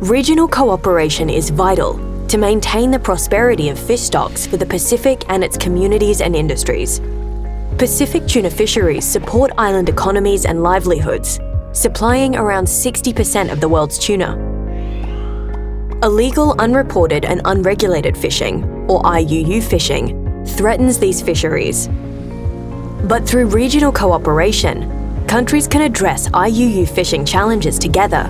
Regional cooperation is vital to maintain the prosperity of fish stocks for the Pacific and its communities and industries. Pacific tuna fisheries support island economies and livelihoods, supplying around 60% of the world's tuna. Illegal, unreported and unregulated fishing, or IUU fishing, threatens these fisheries. But through regional cooperation, countries can address IUU fishing challenges together,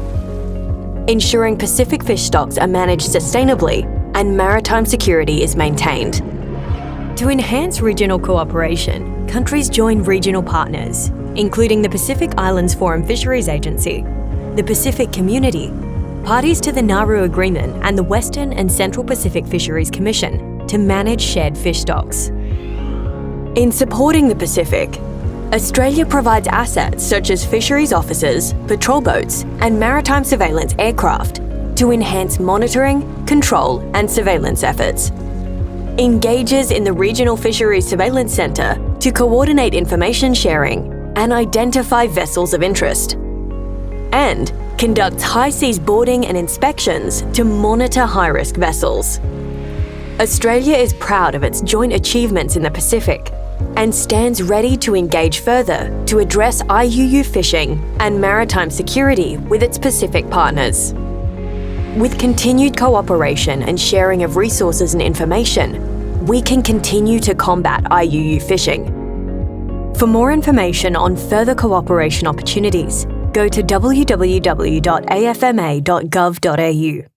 ensuring Pacific fish stocks are managed sustainably and maritime security is maintained. To enhance regional cooperation, countries join regional partners, including the Pacific Islands Forum Fisheries Agency, the Pacific Community, parties to the Nauru Agreement and the Western and Central Pacific Fisheries Commission to manage shared fish stocks. In supporting the Pacific, Australia provides assets such as fisheries officers, patrol boats and maritime surveillance aircraft to enhance monitoring, control and surveillance efforts, engages in the Regional Fisheries Surveillance Centre to coordinate information sharing and identify vessels of interest, and conducts high seas boarding and inspections to monitor high-risk vessels. Australia is proud of its joint achievements in the Pacific and stands ready to engage further to address IUU fishing and maritime security with its Pacific partners. With continued cooperation and sharing of resources and information, we can continue to combat IUU fishing. For more information on further cooperation opportunities, go to www.afma.gov.au.